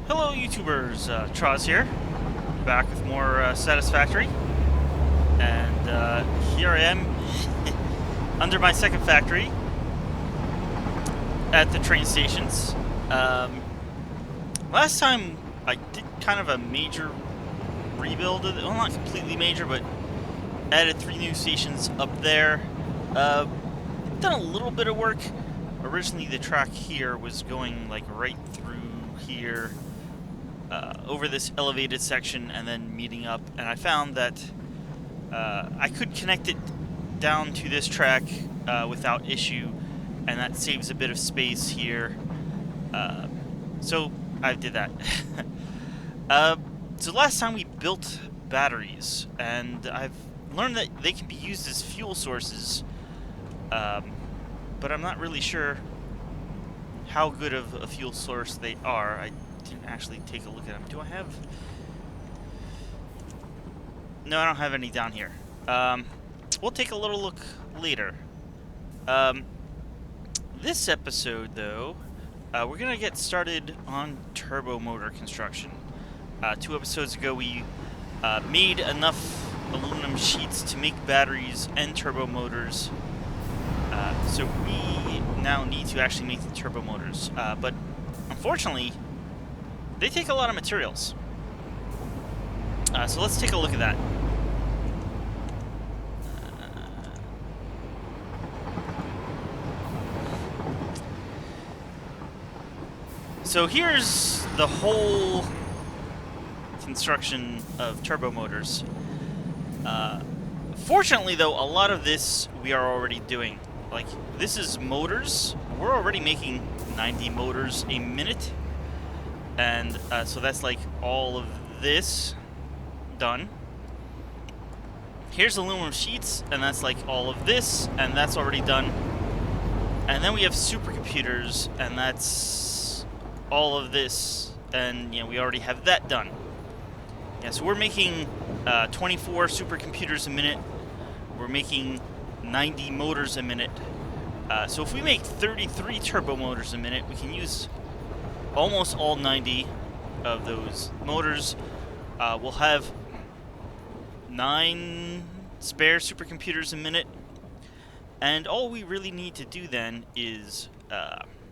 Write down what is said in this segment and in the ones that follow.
Hello YouTubers, Troz here, back with more Satisfactory, and here I am under my second factory at the train stations. Last time I did kind of a major rebuild, well, not completely major, but added 3 new stations up there. Done a little bit of work. Originally the track here was going like right through here, over this elevated section and then meeting up, and I found that I could connect it down to this track without issue, and that saves a bit of space here. So I did that. So last time we built batteries, and I've learned that they can be used as fuel sources, but I'm not really sure how good of a fuel source they are. I didn't actually take a look at them. Do I have? No, I don't have any down here. We'll take a little look later. This episode, though, we're gonna get started on turbo motor construction. 2 episodes ago, we made enough aluminum sheets to make batteries and turbo motors. So we now need to actually make the turbo motors. But unfortunately, they take a lot of materials. So let's take a look at that. So here's the whole construction of turbo motors. Fortunately, though, a lot of this we are already doing. Like, this is motors. We're already making 90 motors a minute. And so that's like all of this done. Here's aluminum sheets, and that's like all of this, and that's already done. And then we have supercomputers, and that's all of this, and we already have that done. Yeah, so we're making 24 supercomputers a minute. We're making 90 motors a minute. So if we make 33 turbo motors a minute, we can use almost all 90 of those motors. We'll have 9 spare supercomputers a minute, and all we really need to do then is,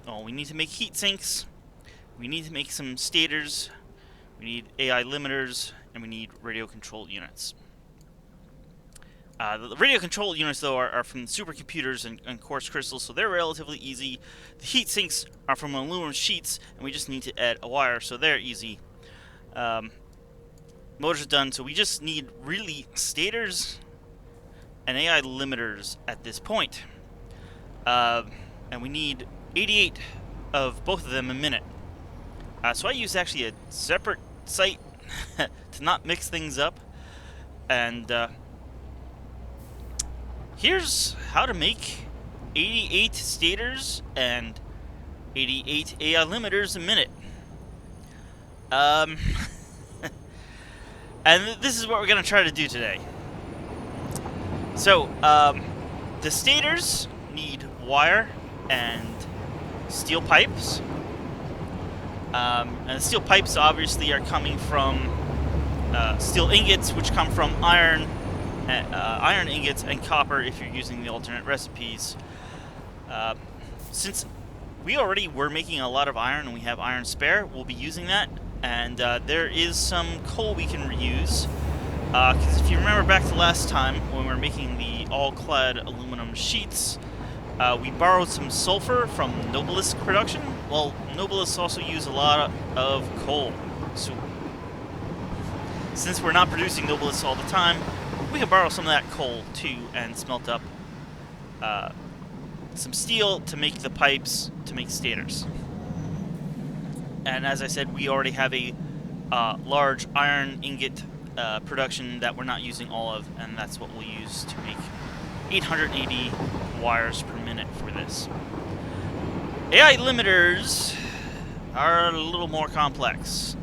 we need to make heat sinks, we need to make some stators, we need AI limiters, and we need radio control units. The radio control units, though, are from supercomputers and quartz crystals, so they're relatively easy. The heat sinks are from aluminum sheets, and we just need to add a wire, so they're easy. Motors are done, so we just need really stators and AI limiters at this point. And we need 88 of both of them a minute. So I use actually a separate site to not mix things up. And here's how to make 88 stators and 88 AI limiters a minute. And this is what we're going to try to do today. So, the stators need wire and steel pipes. And the steel pipes obviously are coming from steel ingots, which come from iron ingots and copper if you're using the alternate recipes. Since we already were making a lot of iron and we have iron spare, we'll be using that. And there is some coal we can reuse. Because if you remember back to last time when we were making the all-clad aluminum sheets, we borrowed some sulfur from Noblisk production. Well, Noblisk also use a lot of coal. So since we're not producing Noblisk all the time, we can borrow some of that coal too and smelt up some steel to make the pipes to make stators. And as I said, we already have a large iron ingot production that we're not using all of, and that's what we'll use to make 880 wires per minute for this. AI limiters are a little more complex.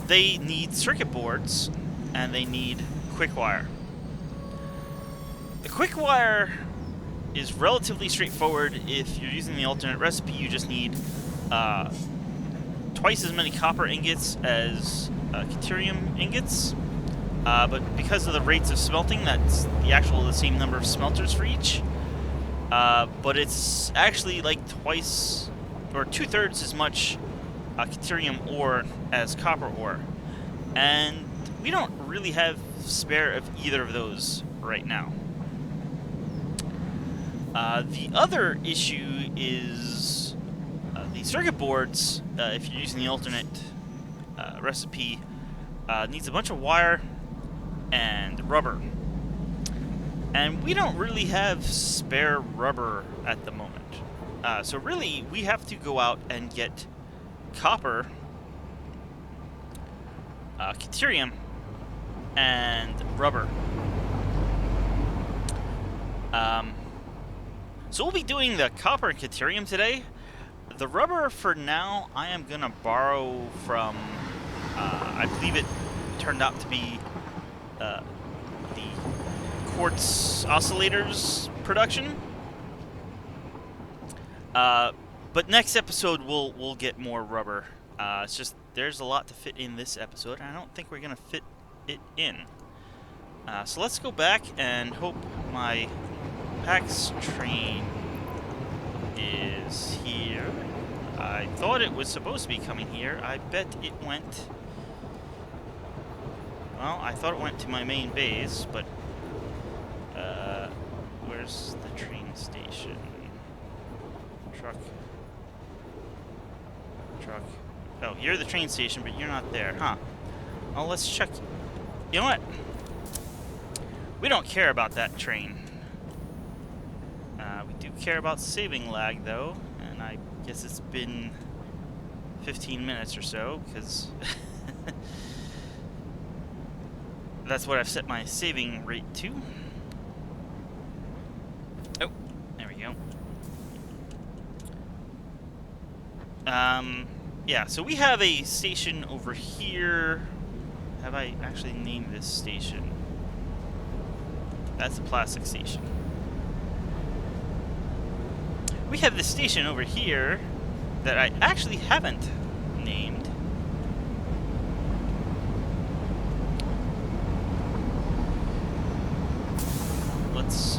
They need circuit boards, and they need quick wire. The quick wire is relatively straightforward. If you're using the alternate recipe, you just need twice as many copper ingots as caterium ingots. But because of the rates of smelting, that's the same number of smelters for each. But it's actually like twice or 2/3 as much caterium ore as copper ore. And we don't really have spare of either of those right now. The other issue is the circuit boards, if you're using the alternate recipe, needs a bunch of wire and rubber. And we don't really have spare rubber at the moment. So really, we have to go out and get copper, caterium, and rubber. So we'll be doing the copper and caterium today. The rubber, for now, I am going to borrow from, I believe it turned out to be the quartz oscillators production. But next episode, we'll get more rubber. It's just, there's a lot to fit in this episode, and I don't think we're going to fit it in. So let's go back and hope my PAX train is here. I thought it was supposed to be coming here. I bet it went... Well, I thought it went to my main base, but... where's the train station? Truck. Oh, you're the train station, but you're not there, huh? Oh, let's check... You know what? We don't care about that train. We do care about saving lag, though, and I guess it's been 15 minutes or so, because that's what I've set my saving rate to. Oh, there we go. Yeah, so we have a station over here. Have I actually named this station? That's a plastic station. We have this station over here that I actually haven't named. Let's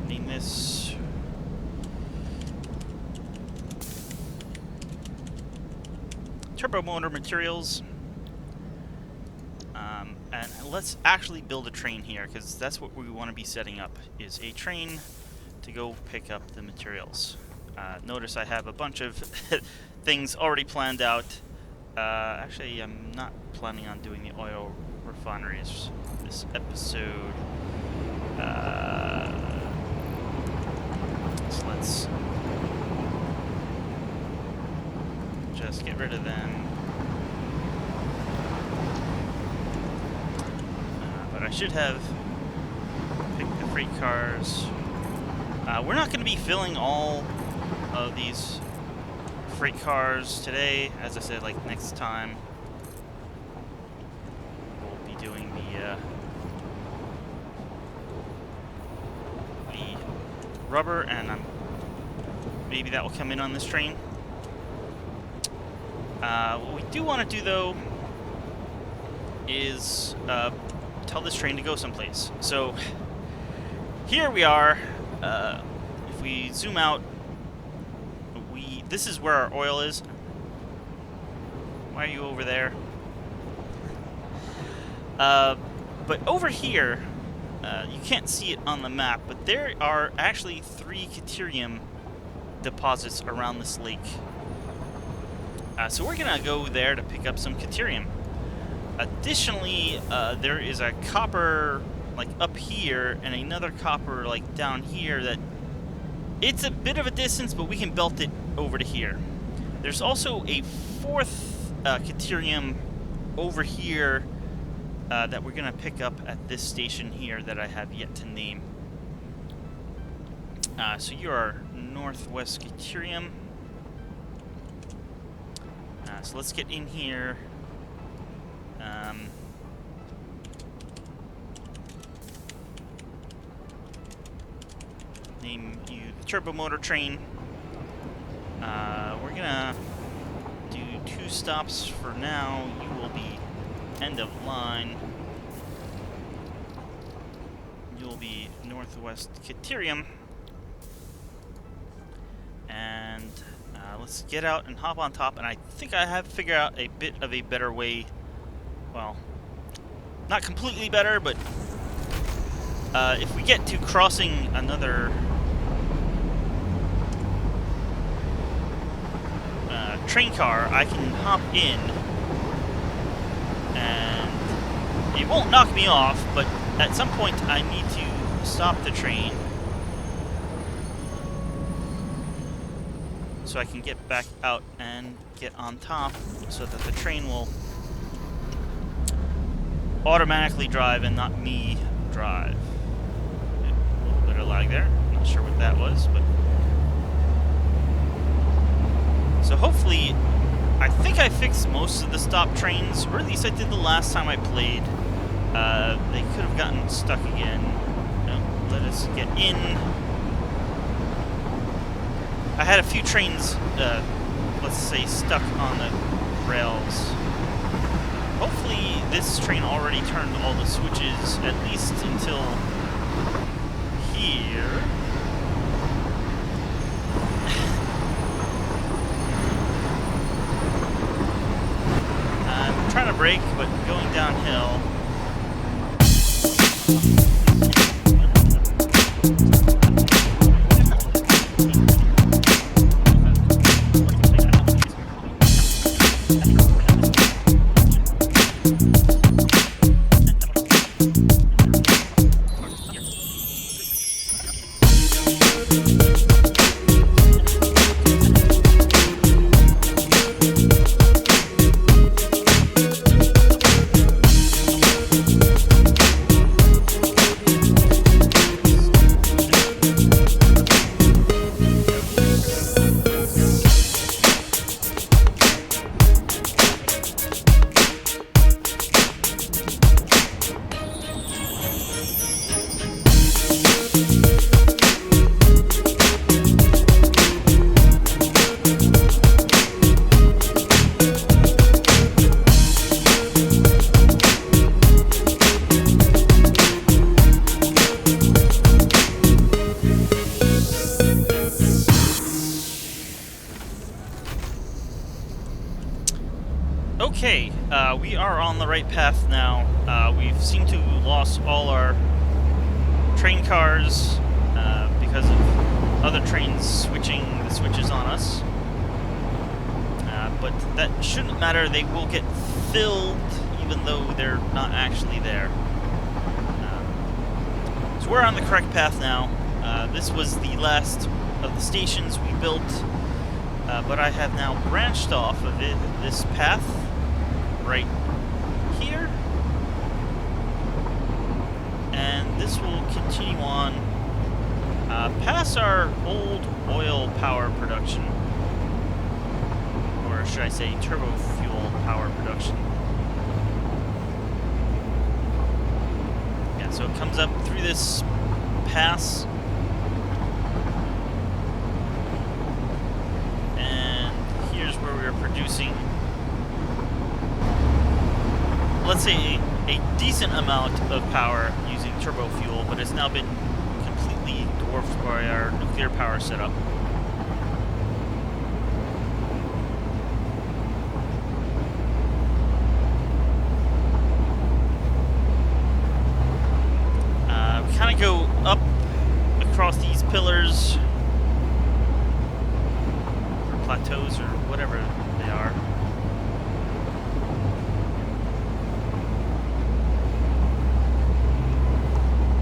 name this Turbo Motor Materials. And let's actually build a train here, because that's what we want to be setting up, is a train to go pick up the materials. Notice I have a bunch of things already planned out. Actually, I'm not planning on doing the oil refineries this episode. So let's just get rid of them. I should have picked the freight cars. We're not going to be filling all of these freight cars today. As I said, like next time, we'll be doing the rubber, and maybe that will come in on this train. What we do want to do, though, is tell this train to go someplace. So here we are. If we zoom out, this is where our oil is. Why are you over there? But over here, you can't see it on the map, but there are actually 3 caterium deposits around this lake. So we're gonna go there to pick up some caterium. Additionally, there is a copper like up here and another copper like down here that it's a bit of a distance, but we can belt it over to here. There's also a 4th caterium over here that we're gonna pick up at this station here that I have yet to name. So you are Northwest Caterium. So let's get in here. name you the turbo motor train. We're gonna do 2 stops for now. You will be end of line. You'll be northwest Caterium. And let's get out and hop on top. And I think I have figured out a bit of a better way. Well, not completely better, but if we get to crossing another train car, I can hop in and it won't knock me off, but at some point I need to stop the train so I can get back out and get on top so that the train will automatically drive and not me drive. A little bit of lag there. Not sure what that was, but so hopefully, I think I fixed most of the stop trains, or at least I did the last time I played. They could have gotten stuck again. No, let us get in. I had a few trains, let's say, stuck on the rails. Hopefully this train already turned all the switches, at least until here. I'm trying to brake, but going downhill. Okay, we are on the right path now. We've seemed to have lost all our train cars because of other trains switching the switches on us. But that shouldn't matter. They will get filled even though they're not actually there. So we're on the correct path now. This was the last of the stations we built, but I have now branched off of it, this path right here, and this will continue on past our old oil power production, or should I say turbo fuel power production. Yeah, so it comes up through this pass, and here's where we're producing, let's say, a decent amount of power using turbo fuel, but it's now been completely dwarfed by our nuclear power setup. We kind of go up across these pillars, or plateaus, or whatever they are.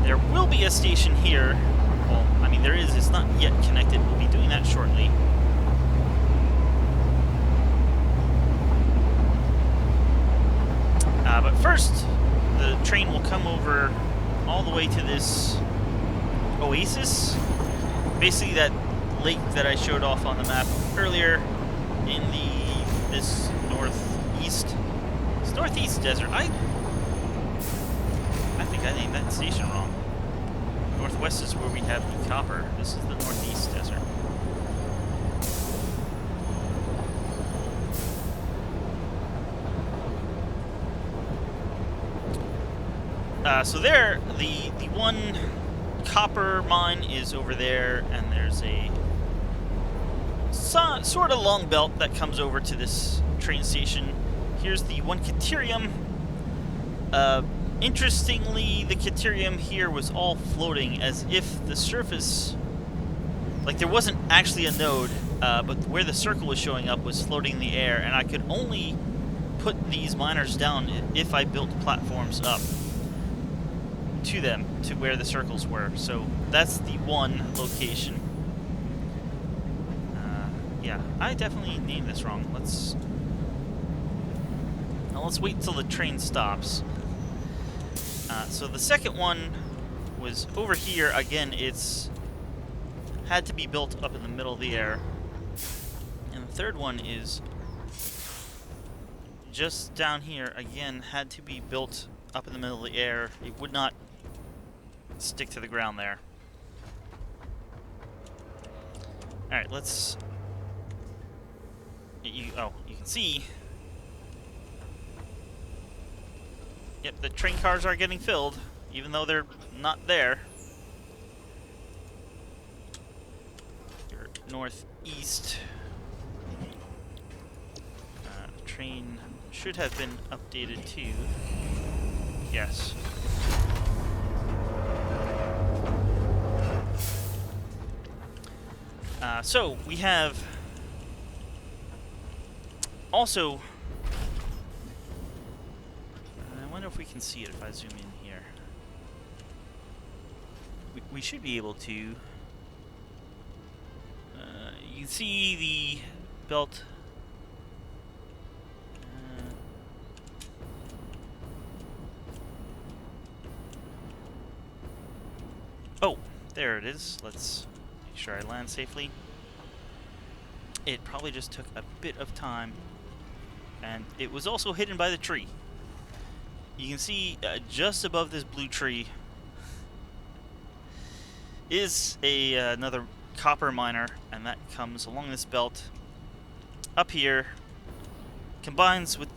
There will be a station here. Well, I mean, there is. It's not yet connected. We'll be doing that shortly. But first, the train will come over all the way to this oasis. Basically, that lake that I showed off on the map earlier in this northeast. It's northeast desert. I think I named that station wrong. northwest is where we have the copper. This is the northeast desert. So there, the one copper mine is over there, and there's a sort of long belt that comes over to this train station. Here's the one caterium. Interestingly, the caterium here was all floating, as if the surface, like there wasn't actually a node, but where the circle was showing up was floating in the air, and I could only put these miners down if I built platforms up to them, to where the circles were. So that's the one location. Yeah, I definitely named this wrong. Let's wait until the train stops. So the second one was over here. Again, it's had to be built up in the middle of the air. And the third one is just down here. Again, had to be built up in the middle of the air. It would not stick to the ground there. Alright, let's... you can see... Yep, the train cars are getting filled, even though they're not there. You're northeast. The train should have been updated too. Yes. So we have also... I wonder if we can see it if I zoom in here. We should be able to. You can see the belt. Oh, there it is. Let's make sure I land safely. It probably just took a bit of time, and it was also hidden by the tree. You can see just above this blue tree is another copper miner, and that comes along this belt up here, combines with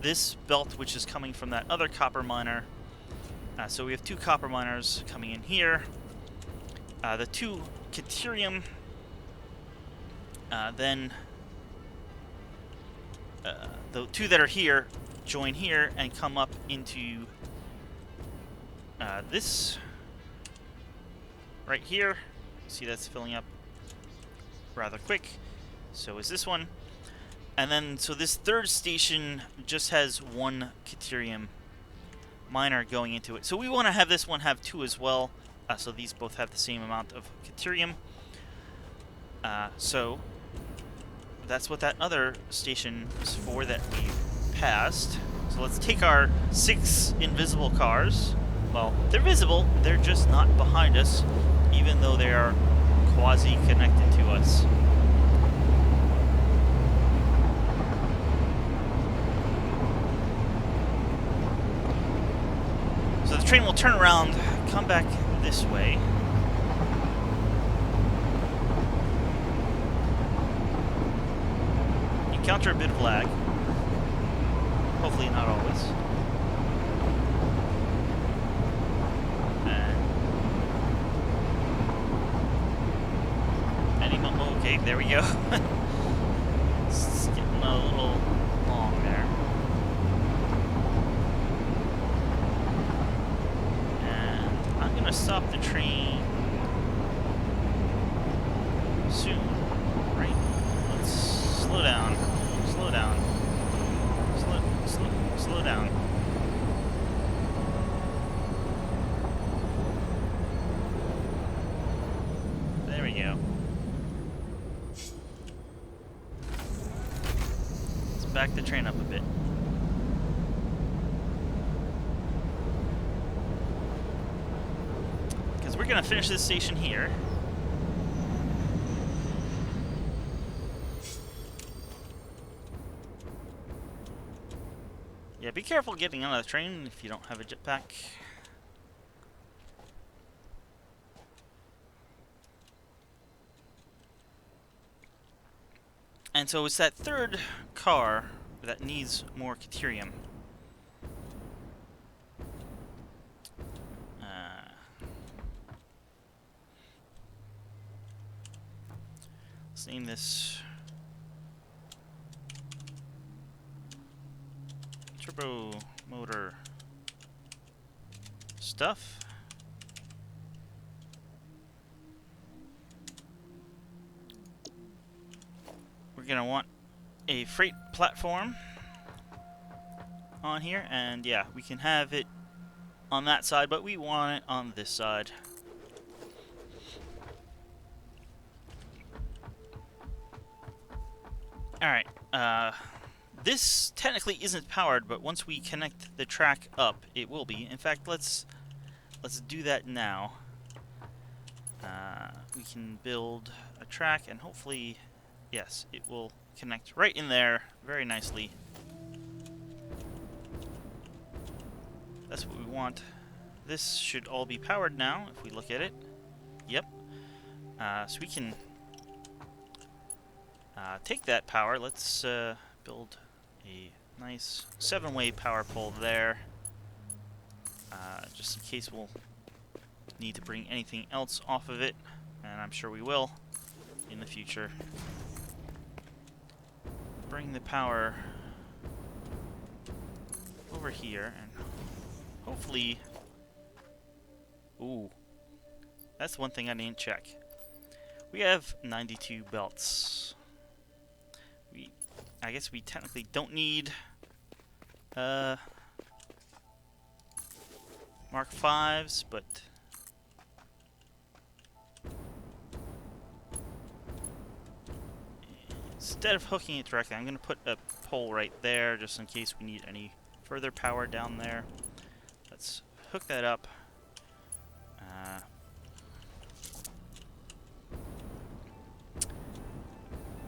this belt which is coming from that other copper miner. So we have two copper miners coming in here. The two caterium, then the two that are here join here and come up into this right here. See, that's filling up rather quick. So is this one. And then, so this third station just has one caterium miner going into it. So we want to have this one have two as well. So these both have the same amount of caterium. So that's what that other station is for that we passed. So let's take our 6 invisible cars. Well, they're visible, they're just not behind us, even though they are quasi-connected to us. So the train will turn around, come back this way. Encounter a bit of lag. Hopefully not always. Okay, there we go. It's getting a little long there. And I'm gonna stop the train soon, right? Let's slow down. Slow down. Slow down. There we go. Let's back the train up a bit. Because we're going to finish this station here. Yeah, be careful getting out of the train if you don't have a jetpack. And so it's that third car that needs more caterium. Let's name this turbo motor stuff. We're gonna want a freight platform on here, and yeah, we can have it on that side, but we want it on this side. Alright, this technically isn't powered, but once we connect the track up, it will be. In fact, let's do that now. We can build a track, and hopefully, yes, it will connect right in there very nicely. That's what we want. This should all be powered now, if we look at it. Yep. So we can take that power. Let's build a nice 7-way power pole there. Just in case we'll need to bring anything else off of it, and I'm sure we will in the future. Bring the power over here, and hopefully... Ooh. That's one thing I didn't check. We have 92 belts. I guess we technically don't need Mark 5s, but instead of hooking it directly, I'm going to put a pole right there just in case we need any further power down there. Let's hook that up.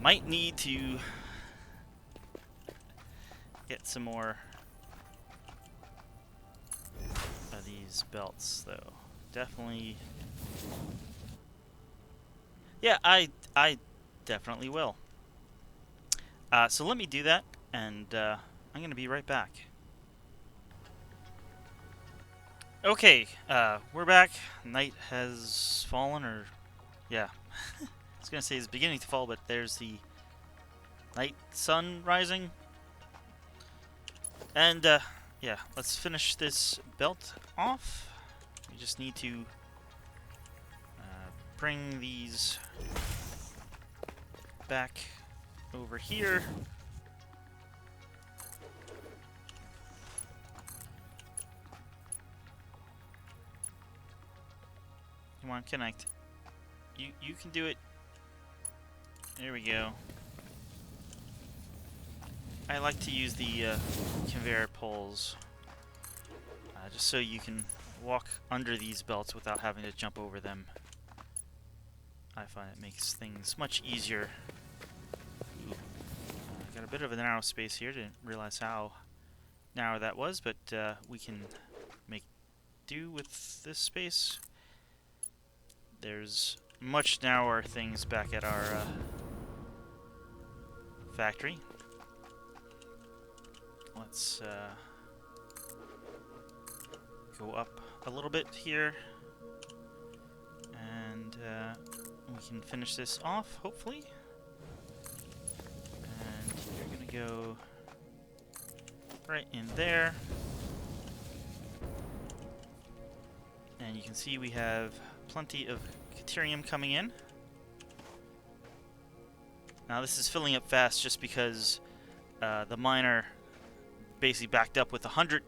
Might need to get some more of these belts, though. Definitely. Yeah, I definitely will. So let me do that, and I'm going to be right back. Okay, we're back. Night has fallen, or... yeah. I was going to say it's beginning to fall, but there's the night sun rising. And, yeah, let's finish this belt off. We just need to bring these back over here. Come on, connect. You can do it. There we go. I like to use the conveyor poles just so you can walk under these belts without having to jump over them. I find it makes things much easier. Ooh. Got a bit of a narrow space here. Didn't realize how narrow that was, but we can make do with this space. There's much narrower things back at our factory. Let's go up a little bit here, and we can finish this off, hopefully. And you're gonna go right in there. And you can see we have plenty of caterium coming in. Now this is filling up fast just because the miner basically backed up with 100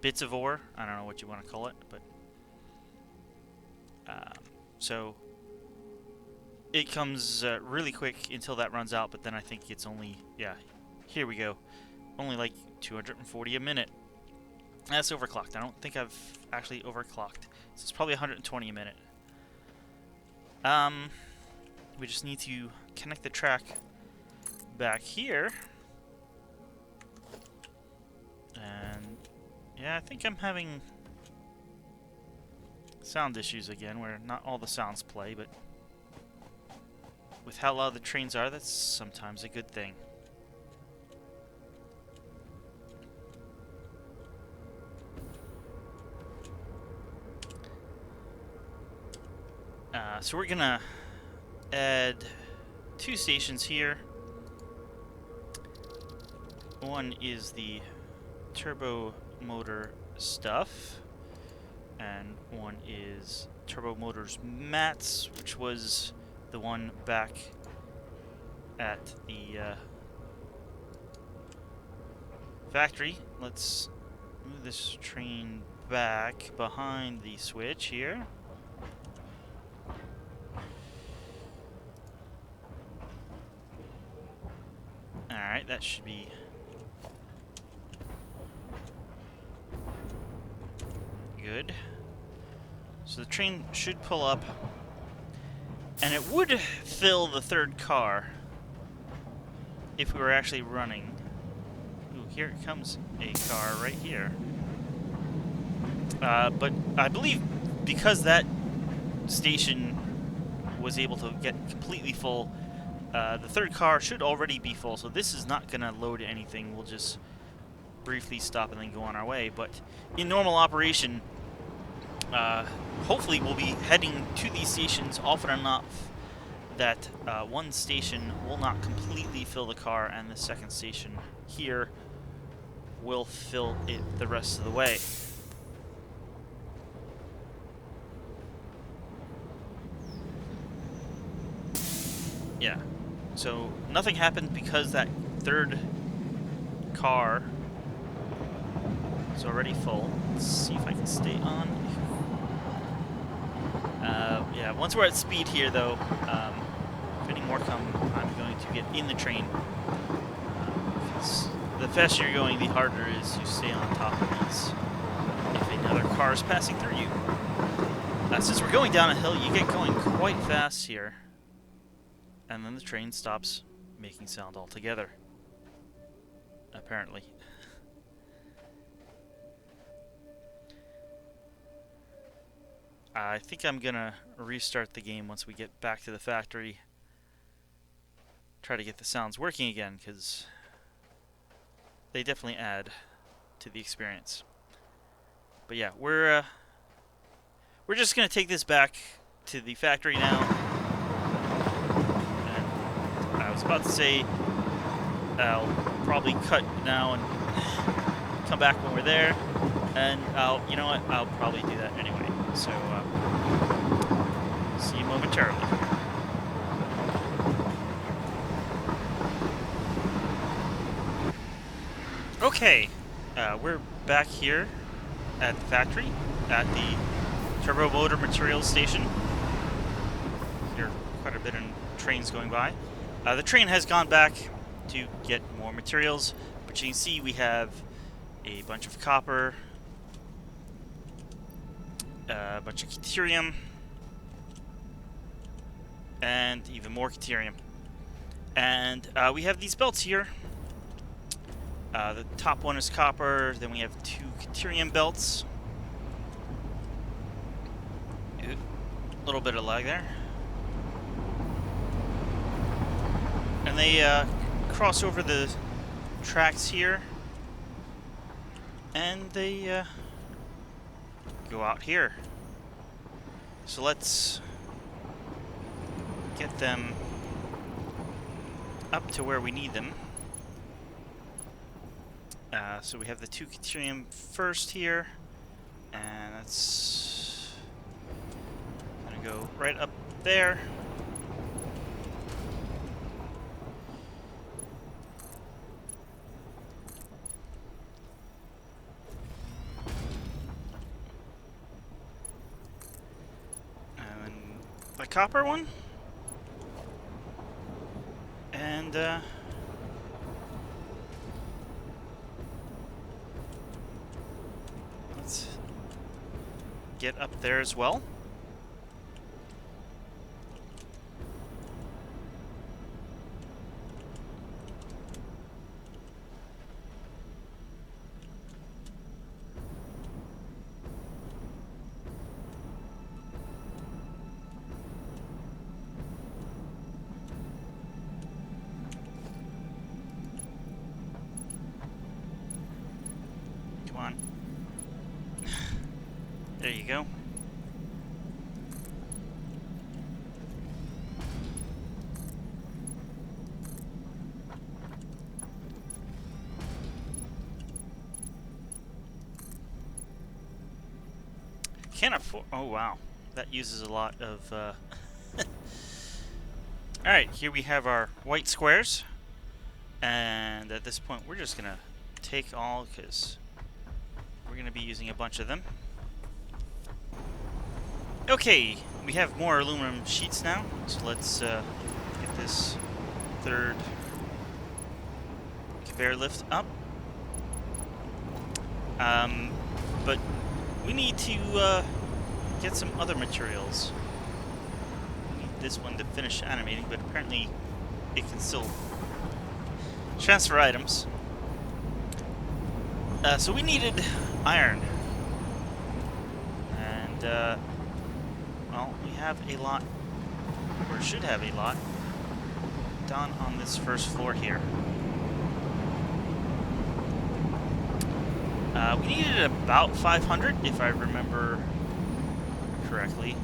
bits of ore. I don't know what you want to call it, but so it comes really quick until that runs out, but then I think it's only, yeah, here we go, only like 240 a minute. That's overclocked. I don't think I've actually overclocked, so it's probably 120 a minute. We just need to connect the track back here. And yeah, I think I'm having sound issues again, where not all the sounds play, but with how loud the trains are, that's sometimes a good thing. So we're gonna add 2 stations here. One is the turbo motor stuff, and one is turbo motors mats, which was the one back at the factory. Let's move this train back behind the switch here. Alright, that should be good. So the train should pull up, and it would fill the 3rd car if we were actually running. Ooh, here it comes a car right here. But I believe because that station was able to get completely full, the 3rd car should already be full, so this is not going to load anything. We'll just briefly stop and then go on our way. But in normal operation, hopefully we'll be heading to these stations often enough that one station will not completely fill the car, and the 2nd station here will fill it the rest of the way. Yeah, so nothing happened because that 3rd car is already full. Let's see if I can stay on. Yeah, once we're at speed here, though, if any more come, I'm going to get in the train. The faster you're going, the harder it is to stay on top of these if another car is passing through you. Since we're going down a hill, you get going quite fast here. And then the train stops making sound altogether. Apparently. I think I'm gonna restart the game once we get back to the factory. Try to get the sounds working again, because they definitely add to the experience. But yeah, we're just gonna take this back to the factory now. I was about to say I'll probably cut now and come back when we're there, and you know what, I'll probably do that anyway. So, see you momentarily. Okay, we're back here at the factory, at the turbo motor materials station. Here, quite a bit of trains going by. The train has gone back to get more materials, but you can see we have a bunch of copper, a bunch of caterium, and even more caterium. And we have these belts here. The top one is copper, then we have 2 caterium belts. A little bit of lag there. And they cross over the tracks here, and they go out here. So let's get them up to where we need them. So we have the 2 caterium first here, and that's gonna go right up there. The copper one, and let's get up there as well. go. Can't afford. Oh wow, that uses a lot of. All right, here we have our white squares, and at this point, we're just gonna take all because we're gonna be using a bunch of them. Okay, we have more aluminum sheets now, so let's get this third conveyor lift up. But we need to get some other materials. We need this one to finish animating, but apparently it can still transfer items. So we needed iron. And, well, we have a lot, or should have a lot, down on this first floor here. We needed about 500, if I remember correctly.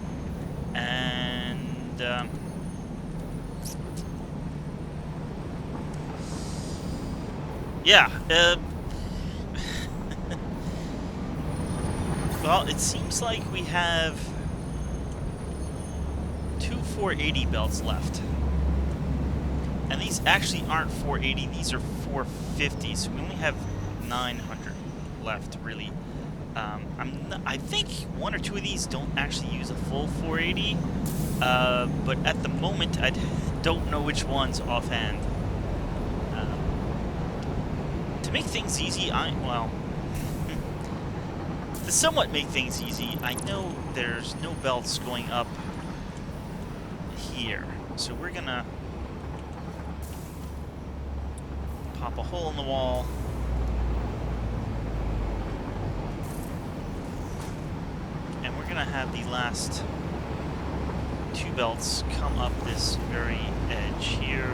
And, yeah, well, it seems like we have 2 480 belts left. And these actually aren't 480, these are 450, so we only have 900 left, really. I think 1 or 2 of these don't actually use a full 480, but at the moment I don't know which ones offhand. To make things easy, well, to somewhat make things easy, I know there's no belts going up here, so we're gonna pop a hole in the wall. And we're gonna have the last 2 belts come up this very edge here.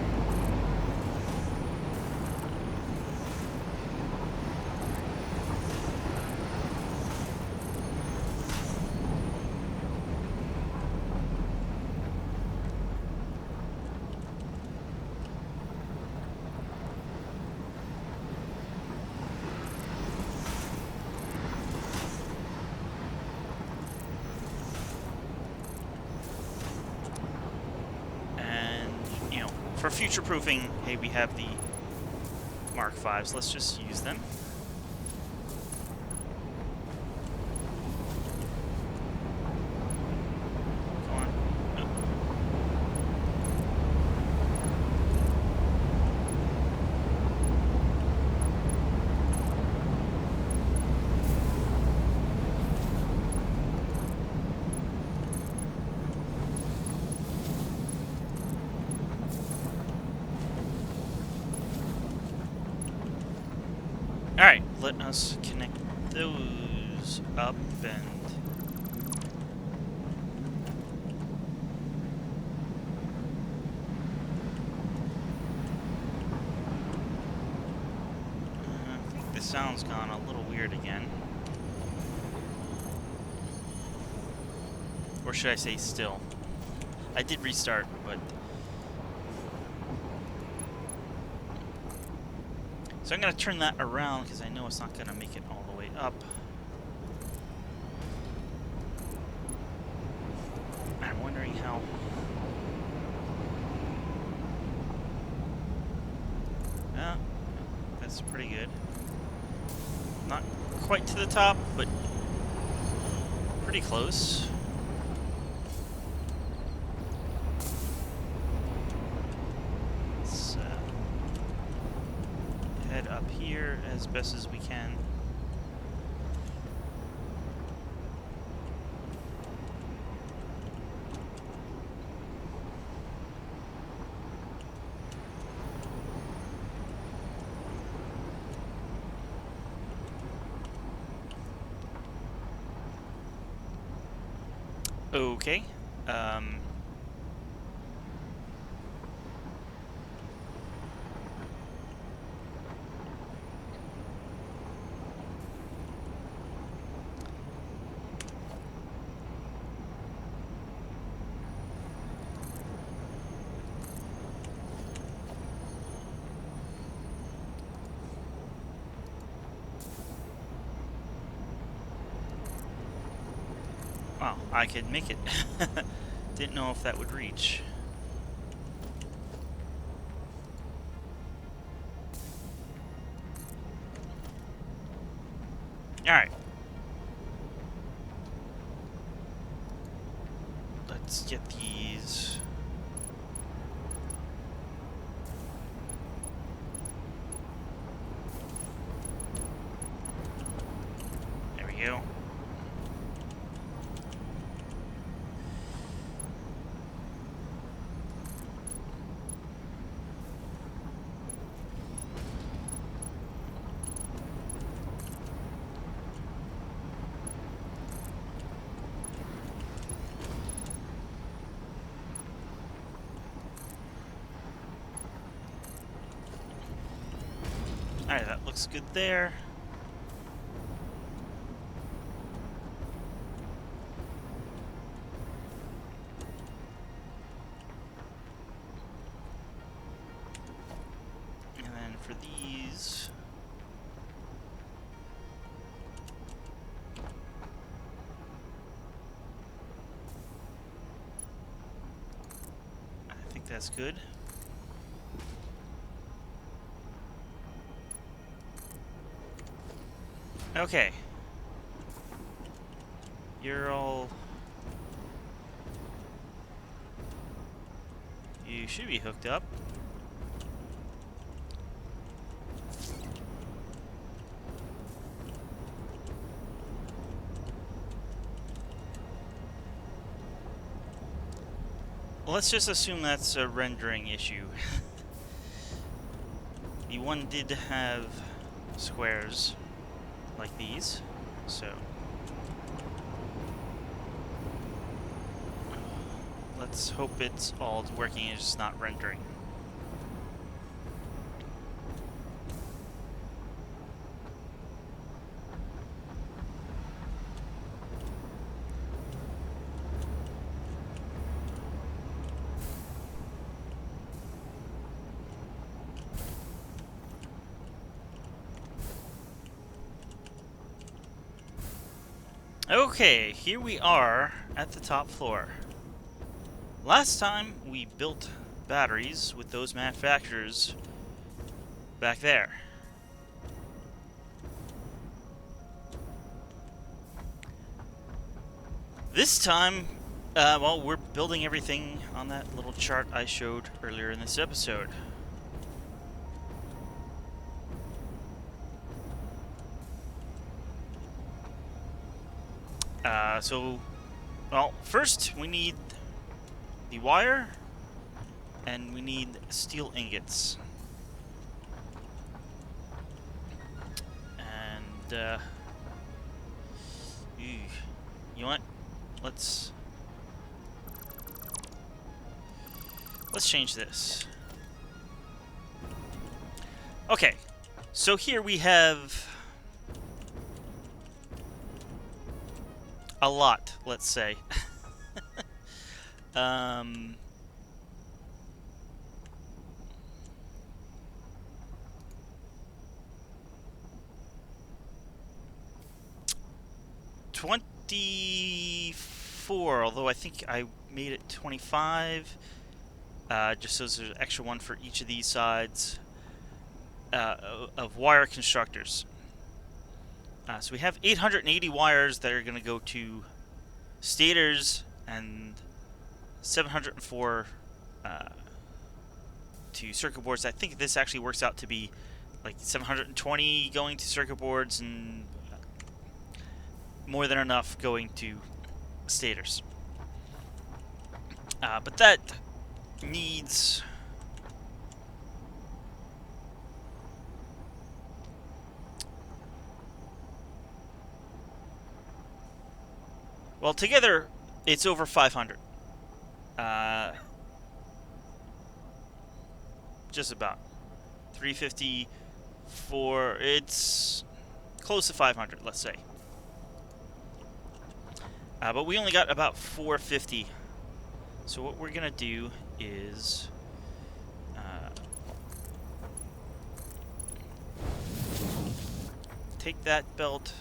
For future-proofing, hey, we have the Mark V's. Let's just use them. Go on. Oh. Alright, let us connect those up and... I think the sound's gone a little weird again. Or should I say still? I did restart, but... So I'm going to turn that around because I know it's not going to make it all the way up. I'm wondering how... Yeah, that's pretty good. Not quite to the top, but pretty close. Head up here as best as we can. Okay. Wow, I could make it. Didn't know if that would reach. Alright. Let's get these. There we go. Alright, that looks good there. And then for these... I think that's good. Okay. You're all... You should be hooked up. Well, let's just assume that's a rendering issue. The one did have squares like these, so let's hope it's all working and just not rendering. Okay, here we are at the top floor. Last time we built batteries with those manufacturers back there. This time, well, we're building everything on that little chart I showed earlier in this episode. Well, first we need the wire, and we need steel ingots. And, you know what? Let's change this. Okay, so here we have a lot, let's say. 24, although I think I made it 25, just so there's an extra one for each of these sides of wire constructors. So we have 880 wires that are going to go to stators and 704 to circuit boards. I think this actually works out to be like 720 going to circuit boards and more than enough going to stators. But that needs... Well, together, it's over 500. Just about. 354, it's close to 500, let's say. But we only got about 450. So what we're going to do is... take that belt...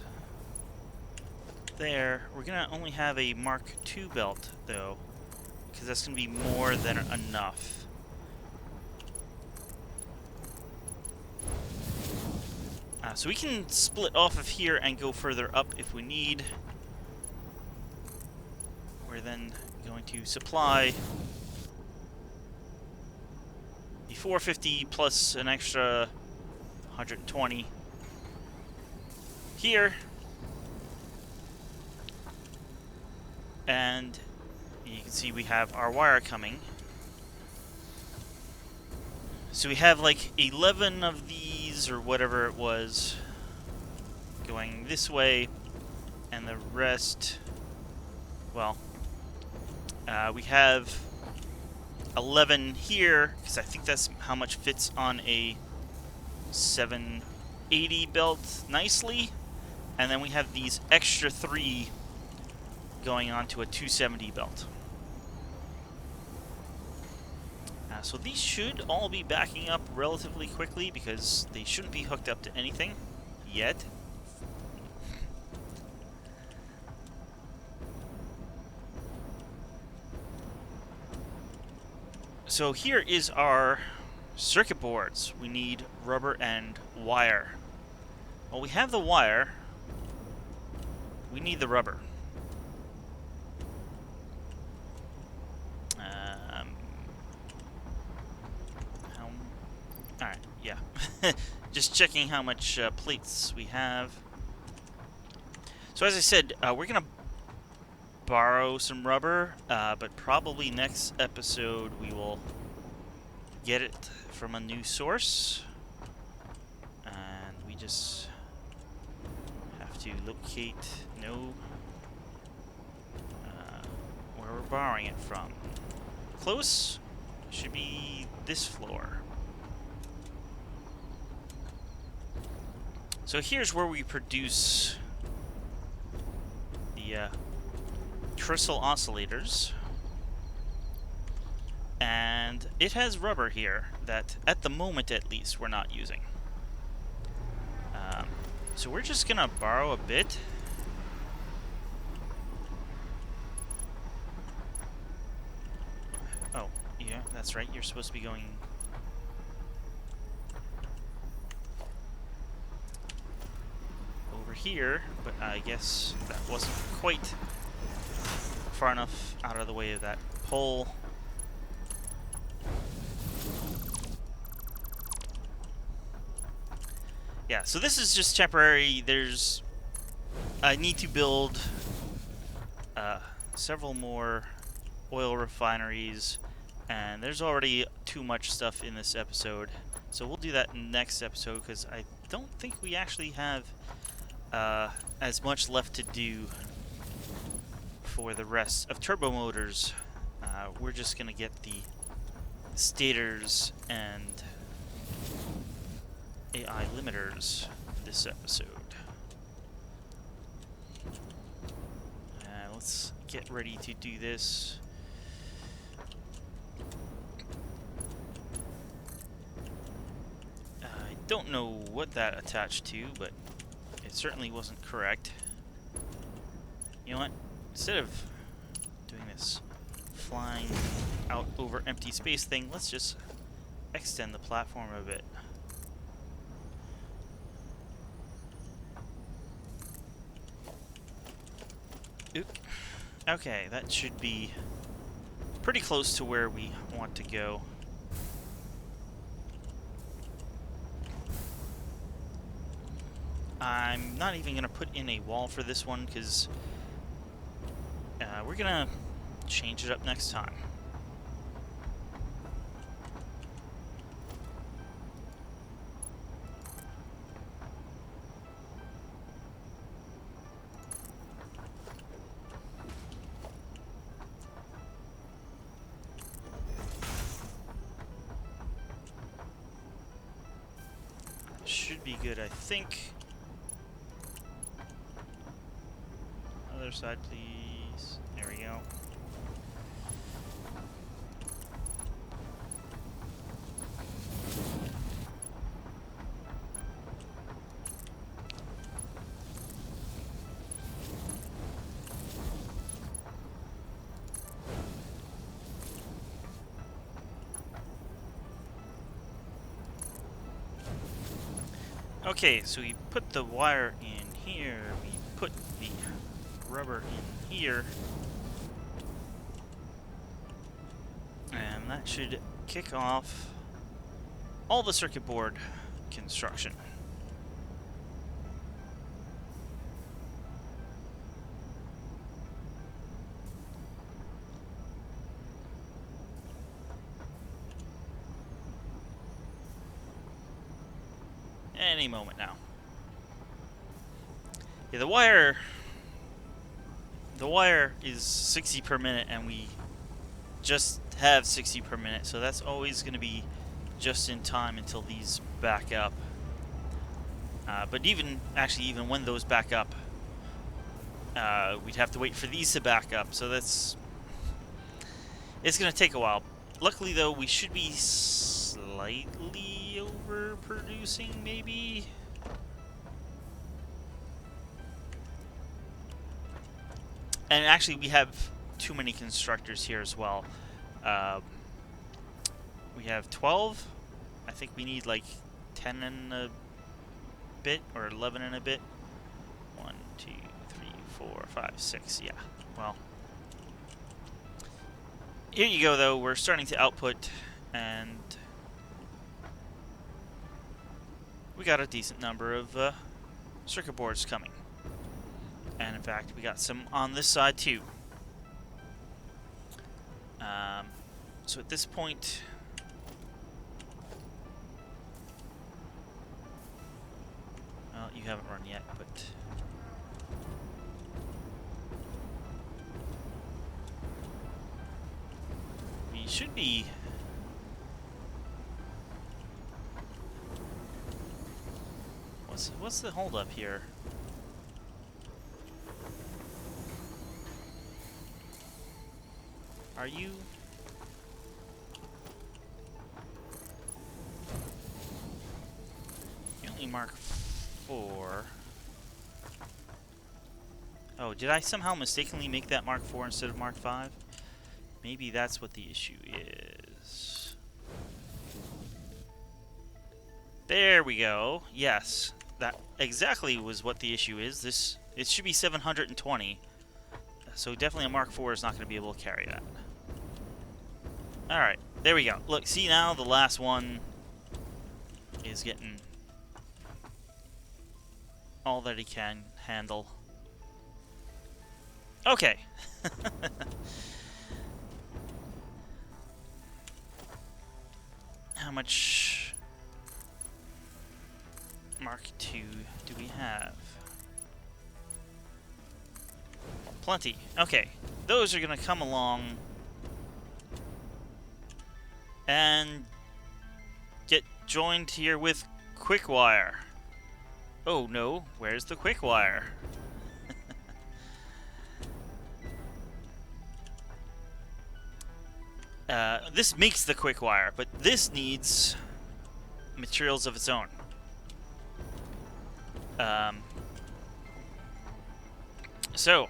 there. We're gonna only have a Mark II belt though, because that's gonna be more than enough. So we can split off of here and go further up if we need. We're then going to supply the 450 plus an extra 120 here. And you can see we have our wire coming. So we have like 11 of these, or whatever it was, going this way, and the rest, well, we have 11 here, because I think that's how much fits on a 780 belt nicely, and then we have these extra 3 going onto a 270 belt. So these should all be backing up relatively quickly because they shouldn't be hooked up to anything yet. So here is our circuit boards. We need rubber and wire. Well, we have the wire. We need the rubber. Alright, yeah. Just checking how much plates we have. So as I said, we're going to borrow some rubber, but probably next episode we will get it from a new source. And we just have to locate, where we're borrowing it from. Close? Should be this floor. So here's where we produce the crystal oscillators. And it has rubber here that, at the moment at least, we're not using. So we're just gonna borrow a bit. Oh, yeah, that's right, you're supposed to be going over here, but I guess that wasn't quite far enough out of the way of that pole. Yeah, so this is just temporary. I need to build several more oil refineries, and there's already too much stuff in this episode. So we'll do that next episode, because I don't think we actually have as much left to do for the rest of turbo motors. We're just going to get the stators and AI limiters this episode. Let's get ready to do this. I don't know what that attached to, but it certainly wasn't correct. You know what? Instead of doing this flying out over empty space thing, let's just extend the platform a bit. Oop. Okay, that should be pretty close to where we want to go. I'm not even going to put in a wall for this one, because we're going to change it up next time. Should be good, I think. Other side, please. There we go. Okay, so we put the wire in here, we put the rubber in here, and that should kick off all the circuit board construction. Any moment now. Yeah, the wire is 60 per minute, and we just have 60 per minute, so that's always going to be just in time until these back up. But even when those back up, we'd have to wait for these to back up, so it's going to take a while. Luckily, though, we should be slightly overproducing, maybe. And actually, we have too many constructors here as well. We have 12. I think we need like 10 and a bit, or 11 and a bit. 1, 2, 3, 4, 5, 6. Yeah. Well, here you go. Though we're starting to output, and we got a decent number of circuit boards coming. And in fact, we got some on this side too. So at this point, well, you haven't run yet, but we should be. What's the holdup here? Are you? You only mark 4. Oh, did I somehow mistakenly make that mark 4 instead of mark 5? Maybe that's what the issue is. There we go. Yes, that exactly was what the issue is. It should be 720. So definitely a mark 4 is not going to be able to carry that. Alright, there we go. Look, see now the last one is getting all that he can handle. Okay. How much Mark II do we have? Plenty. Okay, those are going to come along and get joined here with quick wire. Oh no, where's the quick wire? This makes the quick wire, but this needs materials of its own. So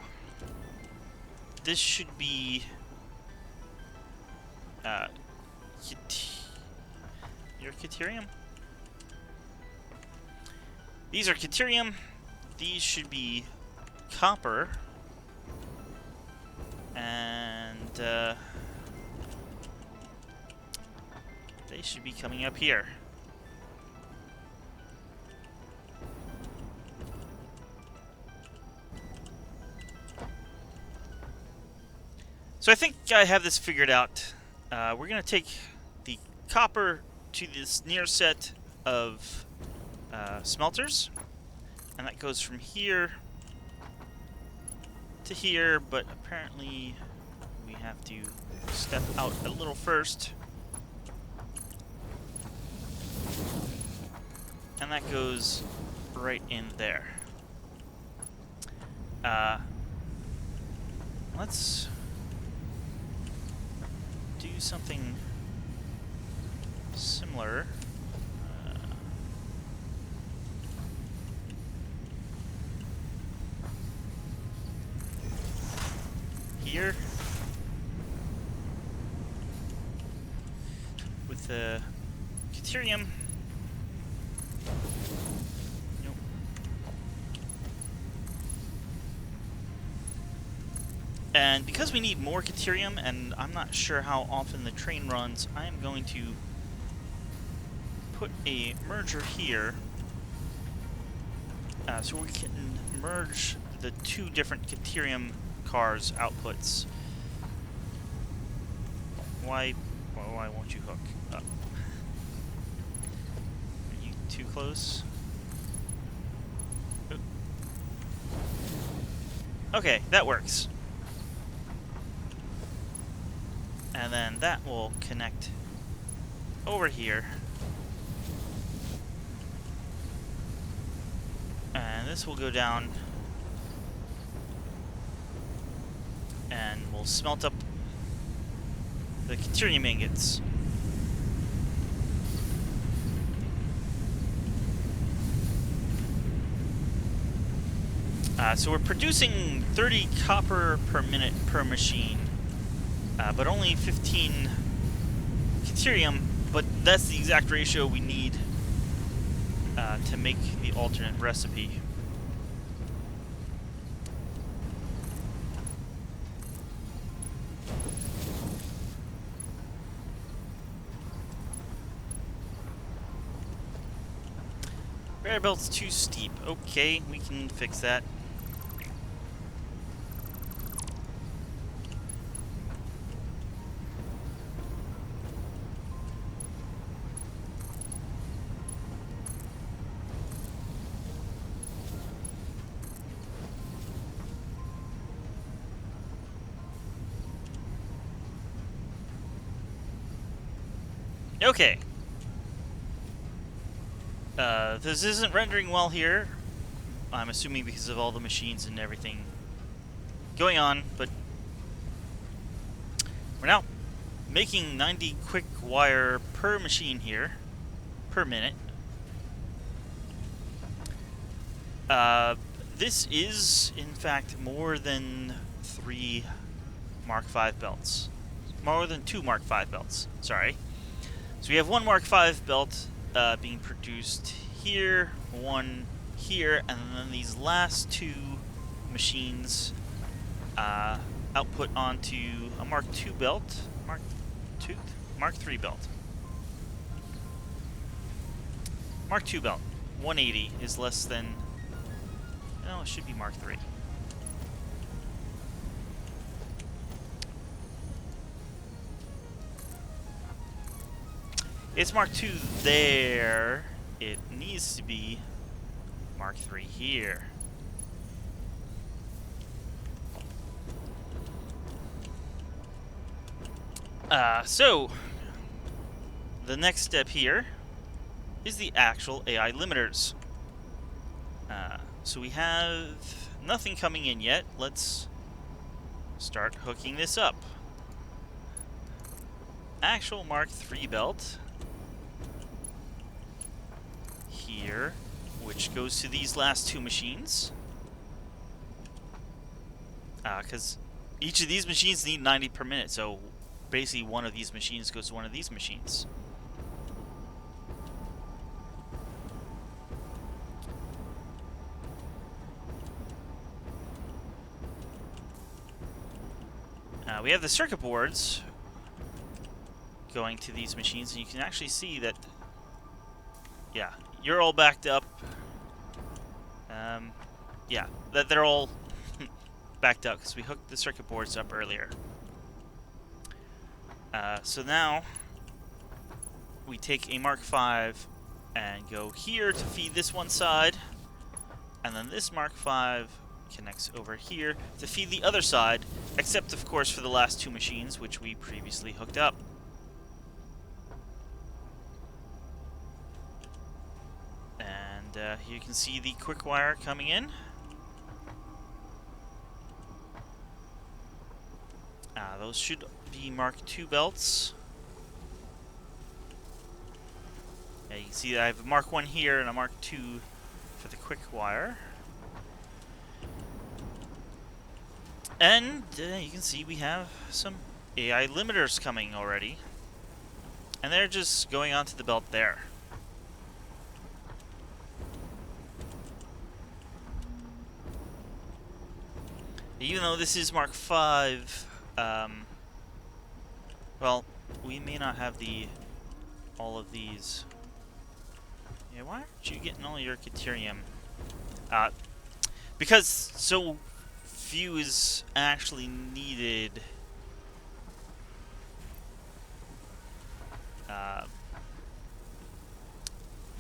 this should be your caterium. These are caterium. These should be copper, and they should be coming up here. So I think I have this figured out. We're going to take the copper to this near set of smelters, and that goes from here to here, but apparently we have to step out a little first. And that goes right in there. Let's do something similar. Here with the caterium. And because we need more caterium, and I'm not sure how often the train runs, I am going to put a merger here so we can merge the two different caterium cars' outputs. Why won't you hook up? Are you too close? Oop. Okay, that works. And then that will connect over here. And this will go down. And we'll smelt up the caterium ingots. So we're producing 30 copper per minute per machine, but only 15 caterium, but that's the exact ratio we need to make the alternate recipe. Conveyor belt's too steep. Okay, we can fix that. Okay. This isn't rendering well here. I'm assuming because of all the machines and everything going on, but we're now making 90 quick wire per machine here, per minute. This is, in fact, more than 3 Mark V belts. More than 2 Mark V belts, sorry. So we have 1 Mark V belt being produced here, 1 here, and then these last 2 machines output onto a Mark II belt, Mark III belt. Mark II belt, 180 is less than, no, it should be Mark III. It's Mark II there. It needs to be Mark III here. So the next step here is the actual AI limiters. So we have nothing coming in yet. Let's start hooking this up. Actual Mark III belt here, which goes to these last 2 machines. Because each of these machines need 90 per minute, so basically one of these machines goes to one of these machines. We have the circuit boards going to these machines, and you can actually see that, yeah, you're all backed up. Yeah, that they're all backed up because we hooked the circuit boards up earlier. So now we take a Mark V and go here to feed this one side, and then this Mark V connects over here to feed the other side, except of course for the last 2 machines which we previously hooked up. And here you can see the quick wire coming in. Those should be Mark II belts. Yeah, you can see I have a Mark I here and a Mark II for the quick wire. And you can see we have some AI limiters coming already. And they're just going onto the belt there. Even though this is Mark 5, well, we may not have all of these. Yeah, why aren't you getting all your caterium? Because so few is actually needed. Uh,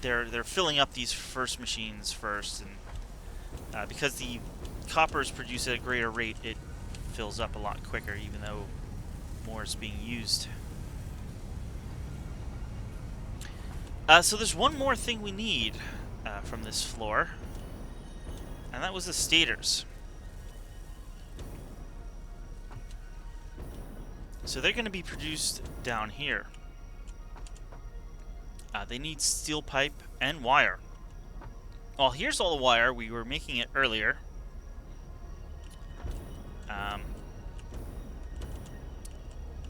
they're filling up these first machines first, and because the copper is produced at a greater rate, it fills up a lot quicker, even though more is being used. So there's one more thing we need from this floor, and that was the stators. So they're going to be produced down here. They need steel pipe and wire. Well, here's all the wire. We were making it earlier.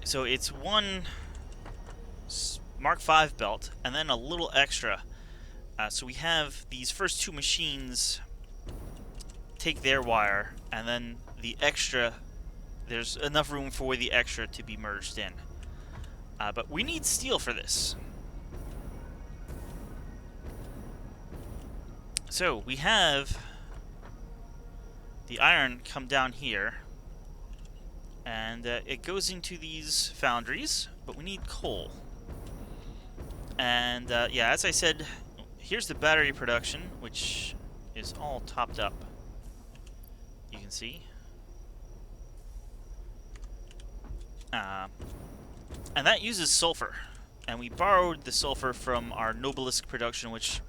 So it's one Mark 5 belt and then a little extra. So we have these first two machines take their wire, and then the extra, there's enough room for the extra to be merged in. But we need steel for this. So we have the iron come down here, and it goes into these foundries, but we need coal. And yeah, as I said, here's the battery production, which is all topped up. You can see. And that uses sulfur. And we borrowed the sulfur from our Nobelisk production, which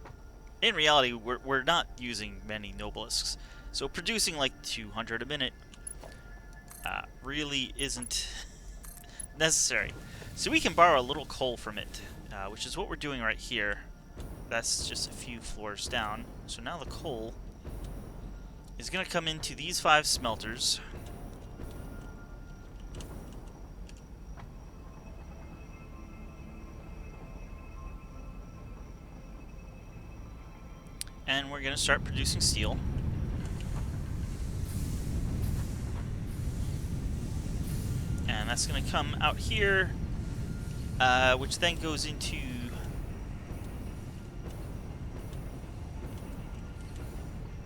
in reality, we're not using many Nobelisks. So producing like 200 a minute really isn't necessary. So we can borrow a little coal from it, which is what we're doing right here. That's just a few floors down. So now the coal is going to come into these 5 smelters. And we're going to start producing steel. And that's going to come out here, which then goes into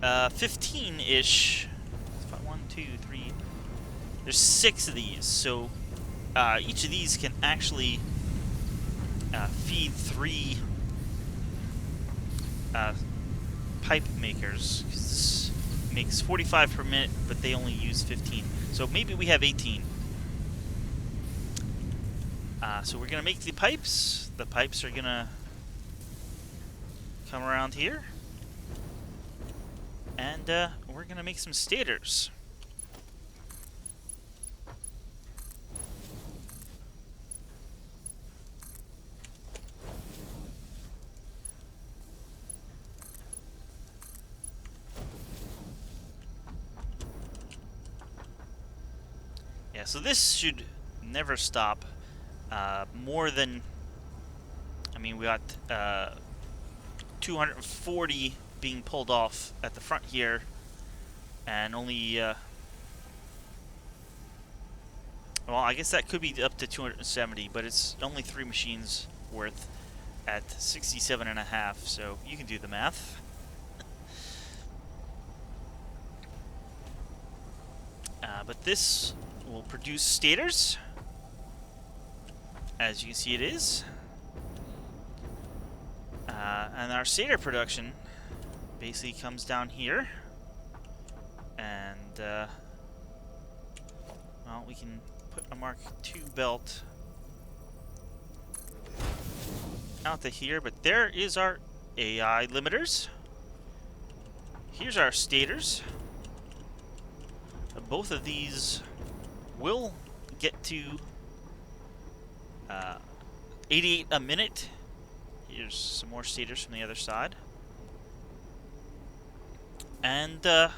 15-ish. 1, 2, 3. There's 6 of these, so each of these can actually feed 3 pipe makers. This makes 45 per minute, but they only use 15. So maybe we have 18. So we're going to make the pipes. The pipes are going to come around here. And we're going to make some stators. Yeah, so this should never stop. More than, I mean, we got 240 being pulled off at the front here, and only, well, I guess that could be up to 270, but it's only 3 machines worth at 67.5, so you can do the math. But this will produce stators. As you can see, it is. And our stator production basically comes down here. And, well, we can put a Mark II belt out to here, but there is our AI limiters. Here's our stators. Both of these will get to 88 a minute. Here's some more stators from the other side. And that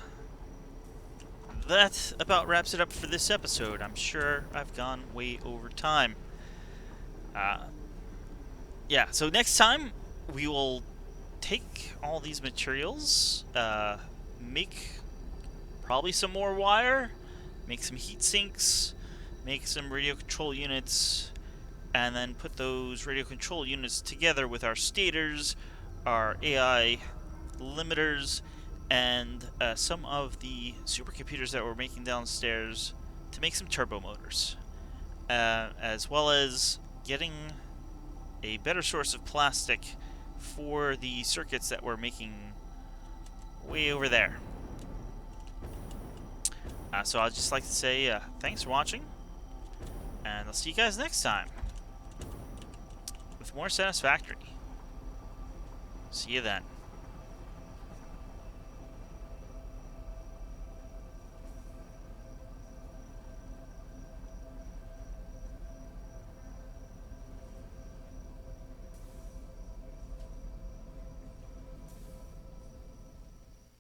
about wraps it up for this episode. I'm sure I've gone way over time. Yeah, so next time we will take all these materials, make probably some more wire, make some heat sinks, make some radio control units, and then put those radio control units together with our stators, our AI limiters, and some of the supercomputers that we're making downstairs to make some turbo motors, as well as getting a better source of plastic for the circuits that we're making way over there. So I'd just like to say thanks for watching, and I'll see you guys next time with more Satisfactory. See you then.